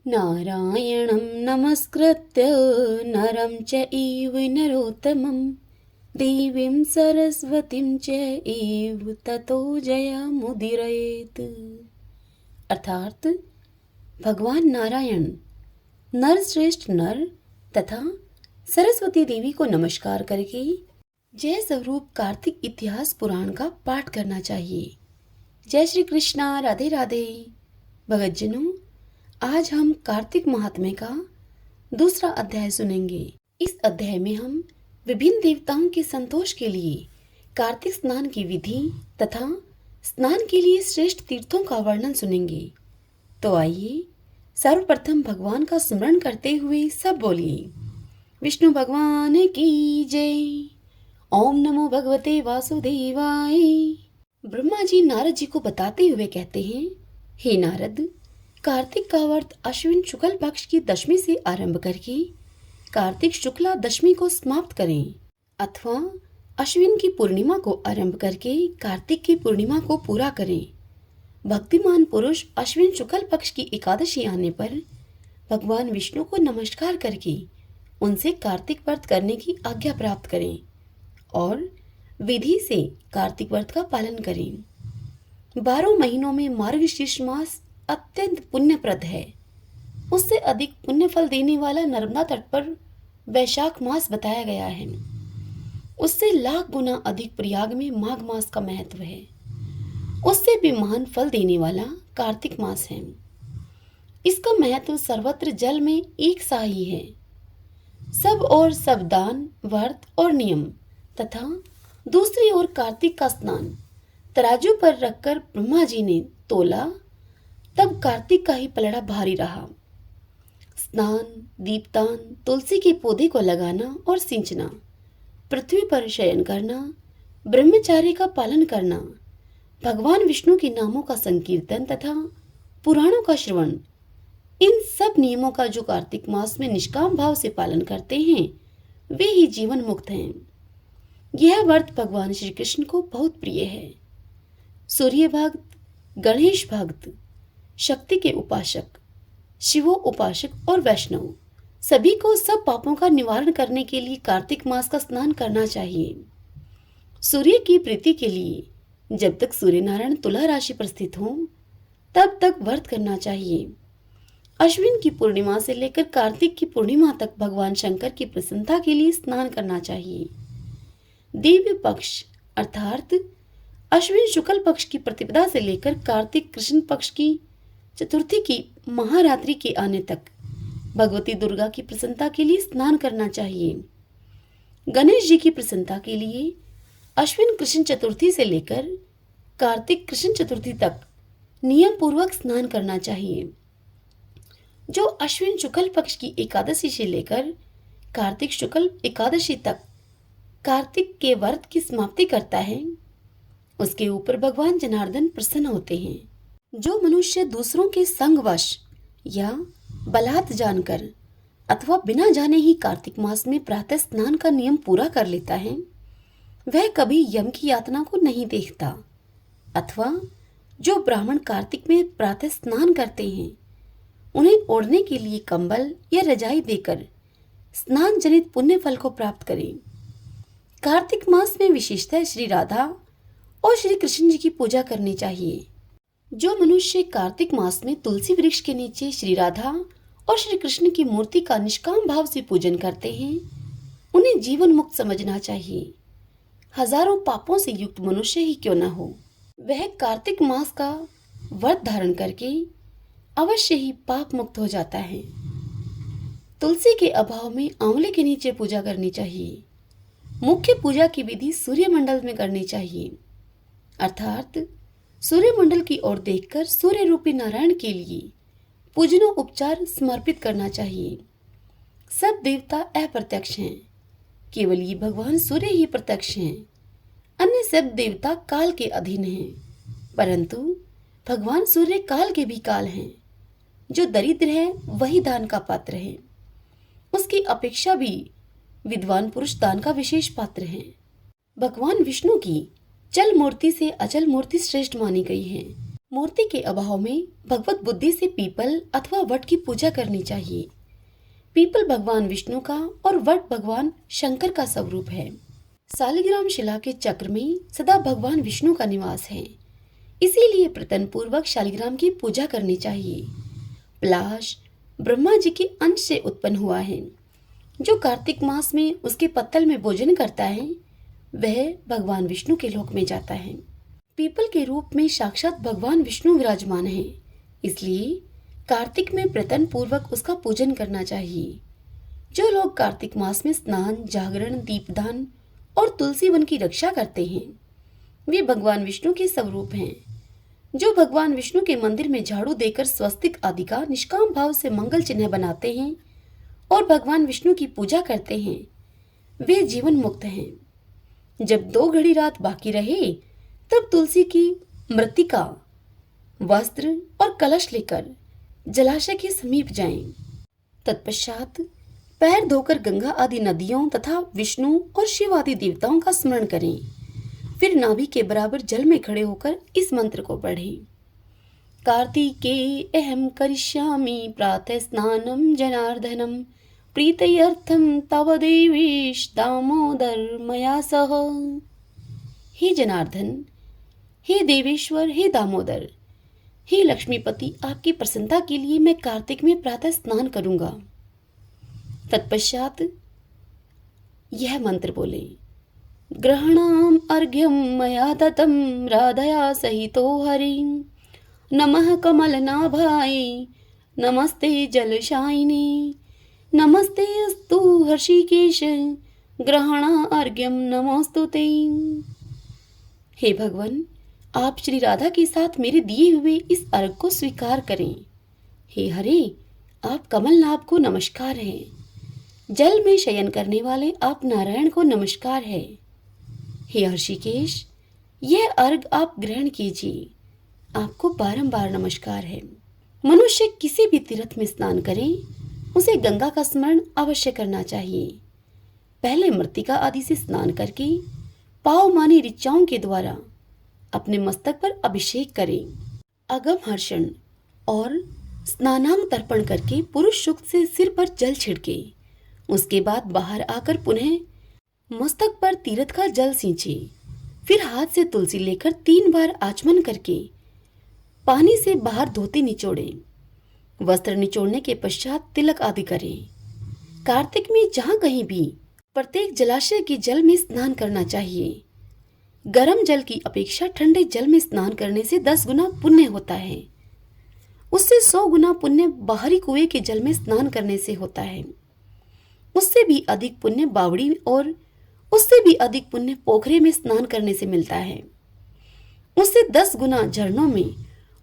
नारायणं नमस्कृत्य नरं चैव नरोत्तमं देवीं सरस्वतीं चैव ततो जयमुदीरयेत्। अर्थात भगवान नारायण नरश्रेष्ठ नर तथा सरस्वती देवी को नमस्कार करके जय स्वरूप कार्तिक इतिहास पुराण का पाठ करना चाहिए। जय श्री कृष्णा, राधे राधे। भगतजनों, आज हम कार्तिक महात्म्य का दूसरा अध्याय सुनेंगे। इस अध्याय में हम विभिन्न देवताओं के संतोष के लिए कार्तिक स्नान की विधि तथा स्नान के लिए श्रेष्ठ तीर्थों का वर्णन सुनेंगे। तो आइए सर्वप्रथम भगवान का स्मरण करते हुए सब बोलिए, विष्णु भगवान की जय। ओम नमो भगवते वासुदेवाय। ब्रह्मा जी नारद जी को बताते हुए कहते हैं, हे नारद, कार्तिक का व्रत अश्विन शुक्ल पक्ष की दशमी से आरंभ करके कार्तिक शुक्ला दशमी को समाप्त करें, अथवा अश्विन की पूर्णिमा को आरंभ करके कार्तिक की पूर्णिमा को पूरा करें। भक्तिमान पुरुष अश्विन शुक्ल पक्ष की एकादशी आने पर भगवान विष्णु को नमस्कार करके उनसे कार्तिक व्रत करने की आज्ञा प्राप्त करें और विधि से कार्तिक व्रत का पालन करें। 12 महीनों में मार्गशीर्ष मास अत्यंत पुण्यप्रद है। उससे अधिक पुण्य फल देने वाला नर्मदा तट पर वैशाख मास बताया गया है। उससे लाख गुना अधिक प्रयाग में माघ मास का महत्व है। उससे भी महान फल देने वाला कार्तिक मास है। इसका महत्व सर्वत्र जल में एक सा ही है। सब और सब दान, व्रत और नियम तथा दूसरी ओर कार्तिक का स्नान तराजू पर रखकर ब्रह्मा जी ने तोला, तब कार्तिक का ही पलड़ा भारी रहा। स्नान, दीपदान, तुलसी के पौधे को लगाना और सिंचना, पृथ्वी पर शयन करना, ब्रह्मचार्य का पालन करना, भगवान विष्णु के नामों का संकीर्तन तथा पुराणों का श्रवण, इन सब नियमों का जो कार्तिक मास में निष्काम भाव से पालन करते हैं वे ही जीवन मुक्त हैं। यह व्रत भगवान श्री कृष्ण को बहुत प्रिय है। सूर्य भक्त, गणेश भक्त, शक्ति के उपासक, शिवो उपासक और वैष्णव सभी को सब पापों का निवारण करने के लिए कार्तिक मास का स्नान करना चाहिए। सूर्य की प्रीति के लिए जब तक सूर्य नारायण तुला राशि पर स्थित हों तब तक व्रत करना चाहिए। अश्विन की पूर्णिमा से लेकर कार्तिक की पूर्णिमा तक भगवान शंकर की प्रसन्नता के लिए स्नान करना चाहिए। दिव्य पक्ष अर्थात अश्विन शुक्ल पक्ष की प्रतिपदा से लेकर कार्तिक कृष्ण पक्ष की चतुर्थी की महारात्रि के आने तक भगवती दुर्गा की प्रसन्नता के लिए स्नान करना चाहिए। गणेश जी की प्रसन्नता के लिए अश्विन कृष्ण चतुर्थी से लेकर कार्तिक कृष्ण चतुर्थी तक नियम पूर्वक स्नान करना चाहिए। जो अश्विन शुक्ल पक्ष की एकादशी से लेकर कार्तिक शुक्ल एकादशी तक कार्तिक के व्रत की समाप्ति करता है, उसके ऊपर भगवान जनार्दन प्रसन्न होते हैं। जो मनुष्य दूसरों के संगवश या बलात् जानकर अथवा बिना जाने ही कार्तिक मास में प्रातः स्नान का नियम पूरा कर लेता है, वह कभी यम की यातना को नहीं देखता। अथवा जो ब्राह्मण कार्तिक में प्रातः स्नान करते हैं, उन्हें ओढ़ने के लिए कंबल या रजाई देकर स्नान जनित पुण्य फल को प्राप्त करें। कार्तिक मास में विशेषतः श्री राधा और श्री कृष्ण जी की पूजा करनी चाहिए। जो मनुष्य कार्तिक मास में तुलसी वृक्ष के नीचे श्री राधा और श्री कृष्ण की मूर्ति का निष्काम भाव से पूजन करते हैं, उन्हें जीवन मुक्त समझना चाहिए। हजारों पापों से युक्त मनुष्य ही क्यों न हो, वह कार्तिक मास का व्रत धारण करके अवश्य ही पाप मुक्त हो जाता है। तुलसी के अभाव में आंवले के नीचे पूजा करनी चाहिए। मुख्य पूजा की विधि सूर्यमंडल में करनी चाहिए, अर्थात सूर्यमंडल की ओर देखकर सूर्य रूपी नारायण के लिए पूजनो उपचार समर्पित करना चाहिए। सब देवता अप्रत्यक्ष हैं, केवल ये भगवान सूर्य ही प्रत्यक्ष हैं। अन्य सब देवता काल के अधीन हैं, परंतु भगवान सूर्य काल के भी काल हैं। जो दरिद्र है वही दान का पात्र है। उसकी अपेक्षा भी विद्वान पुरुष दान का विशेष पात्र हैं। भगवान विष्णु की चल मूर्ति से अचल मूर्ति श्रेष्ठ मानी गई है। मूर्ति के अभाव में भगवत बुद्धि से पीपल अथवा वट की पूजा करनी चाहिए। पीपल भगवान विष्णु का और वट भगवान शंकर का स्वरूप है। शालिग्राम शिला के चक्र में सदा भगवान विष्णु का निवास है, इसीलिए प्रतन पूर्वक शालिग्राम की पूजा करनी चाहिए। पलाश ब्रह्मा जी के अंश से उत्पन्न हुआ है। जो कार्तिक मास में उसके पत्तल में भोजन करता है वह भगवान विष्णु के लोक में जाता है। पीपल के रूप में साक्षात भगवान विष्णु विराजमान है, इसलिए कार्तिक में प्रतन पूर्वक उसका पूजन करना चाहिए। जो लोग कार्तिक मास में स्नान, जागरण, दीपदान और तुलसी वन की रक्षा करते हैं वे भगवान विष्णु के स्वरूप हैं। जो भगवान विष्णु के मंदिर में झाड़ू देकर स्वस्तिक आदि का निष्काम भाव से मंगल चिन्ह बनाते हैं और भगवान विष्णु की पूजा करते हैं वे जीवन मुक्त हैं। जब 2 घड़ी रात बाकी रहे तब तुलसी की मृत्तिका, वस्त्र और कलश लेकर जलाशय के समीप जाएं। तत्पश्चात पैर धोकर गंगा आदि नदियों तथा विष्णु और शिव आदि देवताओं का स्मरण करें। फिर नाभि के बराबर जल में खड़े होकर इस मंत्र को पढ़ें। कार्तिके अहम करिष्यामि प्रातः स्नानम जनार्दनम प्रीत्यर्थम तव देवेश दामोदर मया सह। हे जनार्दन, हे देवेश्वर, हे दामोदर, हे लक्ष्मीपति, आपकी प्रसन्नता के लिए मैं कार्तिक में प्रातः स्नान करूंगा। तत्पश्चात यह मंत्र बोले। ग्रहणाम अर्घ्यम मया दत्तम राधया सहितो हरि नमः कमलनाभाय नमस्ते जलशायिने नमस्ते अस्तु हर्षिकेश ग्रहणा अर्घ्यम नमोस्तुते। हे भगवान, आप श्री राधा के साथ मेरे दिए हुए इस अर्घ को स्वीकार करें। हे हरे, आप कमलनाभ को नमस्कार है। जल में शयन करने वाले आप नारायण को नमस्कार है। हे हर्षिकेश, यह अर्घ आप ग्रहण कीजिए, आपको बारंबार नमस्कार है। मनुष्य किसी भी तीर्थ में स्नान करें उसे गंगा का स्मरण अवश्य करना चाहिए। पहले मृत्तिका आदि से स्नान करके पाव मानी ऋचाओं के द्वारा अपने मस्तक पर अभिषेक करें। अगम हर्षण और स्नानांग तर्पण करके पुरुष सुक्त से सिर पर जल छिड़के। उसके बाद बाहर आकर पुनः मस्तक पर तीर्थ का जल सींचे। फिर हाथ से तुलसी लेकर 3 बार आचमन करके पानी से बाहर धोती निचोड़े। वस्त्र निचोड़ने के पश्चात तिलक आदि करें। कार्तिक में जहाँ कहीं भी प्रत्येक जलाशय के जल में स्नान करना चाहिए। गर्म जल की अपेक्षा ठंडे जल में स्नान करने से 10 गुना पुण्य होता है। उससे 100 गुना पुण्य बाहरी कुएं के जल में स्नान करने से होता है। उससे भी अधिक पुण्य बावड़ी और उससे भी अधिक पुण्य पोखरे में स्नान करने से मिलता है। उससे 10 गुना झरनों में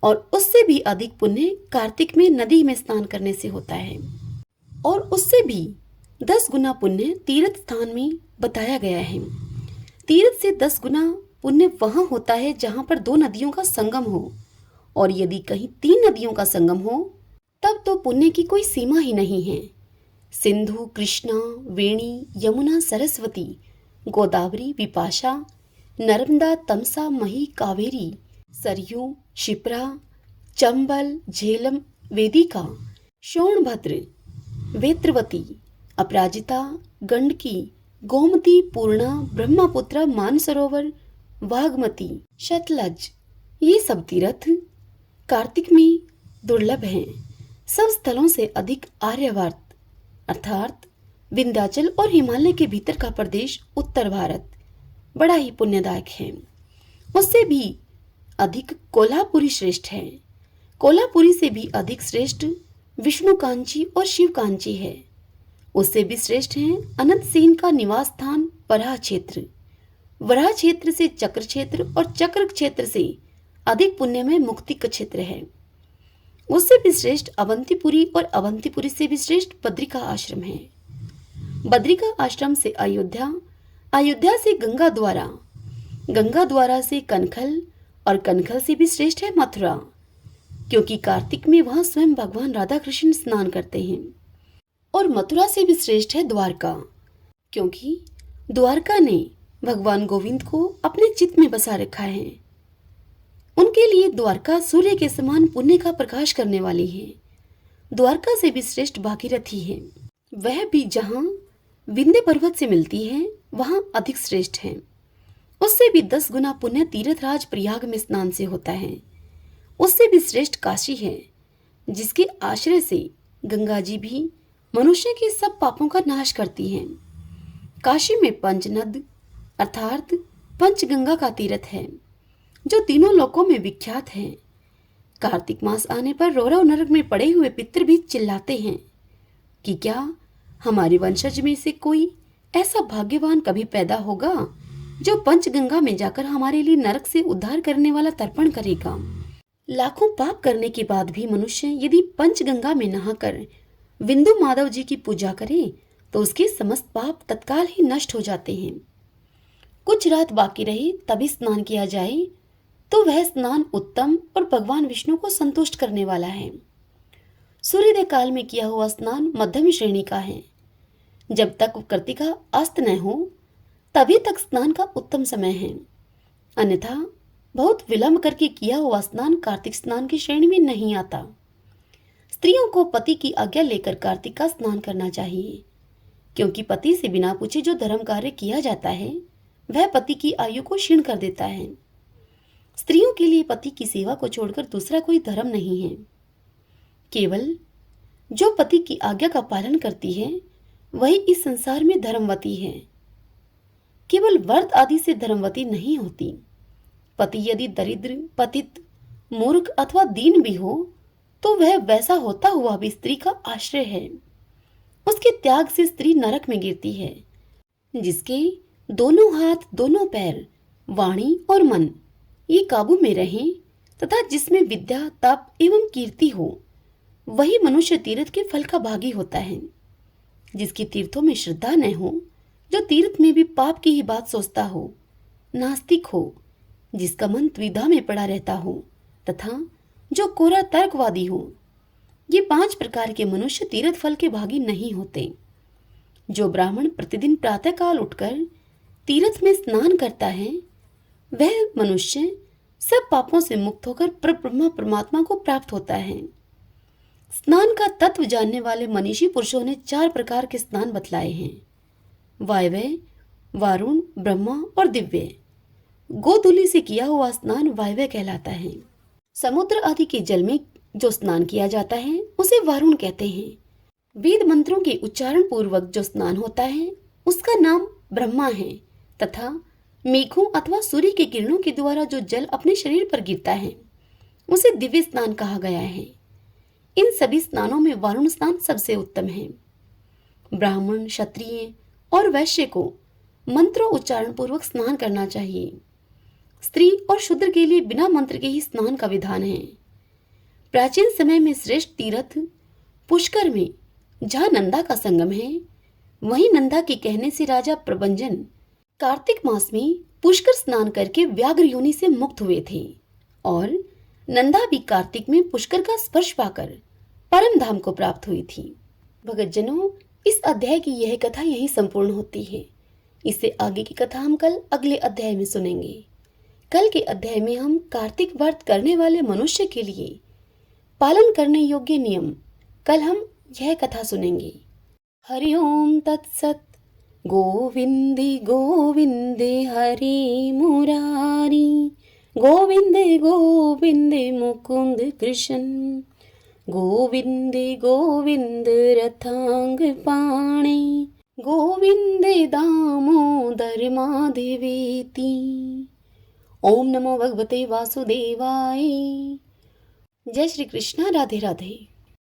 और उससे भी अधिक पुण्य कार्तिक में नदी में स्नान करने से होता है। और उससे भी 10 गुना पुण्य तीर्थ स्थान में बताया गया है। तीर्थ से 10 गुना पुण्य वहां होता है जहां पर 2 नदियों का संगम हो, और यदि कहीं 3 नदियों का संगम हो तब तो पुण्य की कोई सीमा ही नहीं है। सिंधु, कृष्णा, वेणी, यमुना, सरस्वती, गोदावरी, विपाशा, नर्मदा, तमसा, मही, कावेरी, सरयू, शिप्रा, चंबल, झेलम, वेदिका, शोणभद्र, वेत्रवती, अपराजिता, गंडकी, गोमती, पूर्णा, ब्रह्मपुत्र, मानसरोवर, वागमती, शतलज, ये सब तीर्थ कार्तिक में दुर्लभ हैं। सब स्थलों से अधिक आर्यावर्त अर्थात विंध्याचल और हिमालय के भीतर का प्रदेश उत्तर भारत बड़ा ही पुण्यदायक है। उससे भी अधिक कोल्हापुरी श्रेष्ठ है। कोल्हापुरी से भी अधिक श्रेष्ठ विष्णु कांची और शिव कांची है। उससे भी श्रेष्ठ है अनंत सेन का निवास स्थान वराह क्षेत्र। वराह क्षेत्र से चक्र क्षेत्र और चक्र क्षेत्र से अधिक पुण्य में मुक्ति का क्षेत्र है। उससे भी श्रेष्ठ अवंतीपुरी और अवंतीपुरी से भी श्रेष्ठ बद्रिका आश्रम है। बद्रिका आश्रम से अयोध्या, अयोध्या से गंगा द्वारा से कनखल और कनखल से भी श्रेष्ठ है मथुरा, क्योंकि कार्तिक में वहां स्वयं भगवान राधा कृष्ण स्नान करते हैं। और मथुरा से भी श्रेष्ठ है द्वारका, क्योंकि द्वारका ने भगवान गोविंद को अपने चित्त में बसा रखा है। उनके लिए द्वारका सूर्य के समान पुण्य का प्रकाश करने वाली है। द्वारका से भी श्रेष्ठ भागीरथी है। वह भी जहाँ विंध्य पर्वत से मिलती है वहां अधिक श्रेष्ठ है। उससे भी 10 गुना पुण्य तीर्थराज प्रयाग में स्नान से होता है। उससे भी श्रेष्ठ काशी है, जिसके आश्रय से गंगा जी भी मनुष्य के सब पापों का नाश करती हैं। काशी में पंचनद अर्थात पंचगंगा का तीर्थ है, जो तीनों लोकों में विख्यात है। कार्तिक मास आने पर रौरव नरक में पड़े हुए पितर भी चिल्लाते हैं कि क्या हमारे वंशज में से कोई ऐसा भाग्यवान कभी पैदा होगा जो पंचगंगा में जाकर हमारे लिए नरक से उद्धार करने वाला तर्पण करेगा। लाखों पाप करने के बाद भी मनुष्य यदि पंचगंगा में नहाकर विंदु माधव जी की पूजा करे तो उसके समस्त पाप तत्काल ही नष्ट हो जाते हैं। कुछ रात बाकी रहे तभी स्नान किया जाए तो वह स्नान उत्तम और भगवान विष्णु को संतुष्ट करने वाला है। सूर्योदय काल में किया हुआ स्नान मध्यम श्रेणी का है। जब तक कृतिका अस्त न हो तभी तक स्नान का उत्तम समय है। अन्यथा बहुत विलंब करके किया हुआ स्नान कार्तिक स्नान की श्रेणी में नहीं आता। स्त्रियों को पति की आज्ञा लेकर कार्तिक का स्नान करना चाहिए, क्योंकि पति से बिना पूछे जो धर्म कार्य किया जाता है वह पति की आयु को क्षीण कर देता है। स्त्रियों के लिए पति की सेवा को छोड़कर दूसरा कोई धर्म नहीं है। केवल जो पति की आज्ञा का पालन करती है वही इस संसार में धर्मवती है। केवल व्रत आदि से धर्मवती नहीं होती। पति यदि दरिद्र, पतित, मूर्ख अथवा दीन भी हो तो वह वैसा होता हुआ भी स्त्री का आश्रय है। उसके त्याग से स्त्री नरक में गिरती है। जिसके दोनों हाथ, दोनों पैर, वाणी और मन ये काबू में रहें तथा जिसमें विद्या, तप एवं कीर्ति हो वही मनुष्य तीर्थ के फल का भागी होता है। जिसकी तीर्थों में श्रद्धा न हो, जो तीर्थ में भी पाप की ही बात सोचता हो, नास्तिक हो, जिसका मन द्विधा में पड़ा रहता हो तथा जो कोरा तर्कवादी हो, ये 5 प्रकार के मनुष्य तीर्थ फल के भागी नहीं होते। जो ब्राह्मण प्रतिदिन प्रातःकाल उठकर तीर्थ में स्नान करता है वह मनुष्य सब पापों से मुक्त होकर परब्रह्म परमात्मा को प्राप्त होता है। स्नान का तत्व जानने वाले मनीषी पुरुषों ने 4 प्रकार के स्नान बतलाए हैं: वायव्य, वारुण, ब्रह्मा और दिव्य। गोधूलि से किया हुआ स्नान वायव्य कहलाता है। समुद्र आदि के जल में जो स्नान किया जाता है उसे वारुण कहते हैं। वेद मंत्रों के उच्चारण पूर्वक जो स्नान होता है उसका नाम ब्रह्मा है तथा मेघों अथवा सूर्य के किरणों के द्वारा जो जल अपने शरीर पर गिरता है उसे दिव्य स्नान कहा गया है। इन सभी स्नानों में वारुण स्नान सबसे उत्तम है। ब्राह्मण, क्षत्रिय और वैश्य को मंत्रों उच्चारण पूर्वक स्नान करना चाहिए। स्त्री और शूद्र के लिए बिना मंत्र के ही स्नान का विधान है। प्राचीन समय में श्रेष्ठ तीर्थ पुष्कर में जहाँ नंदा का संगम है, वहीं नंदा के कहने से राजा प्रबंजन कार्तिक मास में पुष्कर स्नान करके व्याघ्र योनि से मुक्त हुए थे और नंदा भी कार्तिक में पुष्कर का स्पर्श पाकर परम धाम को प्राप्त हुई थी। भगतजनों, इस अध्याय की यह कथा यहीं संपूर्ण होती है। इससे आगे की कथा हम कल अगले अध्याय में सुनेंगे। कल के अध्याय में हम कार्तिक व्रत करने वाले मनुष्य के लिए पालन करने योग्य नियम, कल हम यह कथा सुनेंगे। हरि ओम तत्सत। गोविंदे गोविंदे हरि मुरारी, गोविंदे गोविंदे मुकुंद कृष्ण, गोविंदे गोविंद रथांग पाणे, गोविंदे दामोदर माधवेति। ओम नमो भगवते वासुदेवाय। जय श्री कृष्ण। राधे राधे।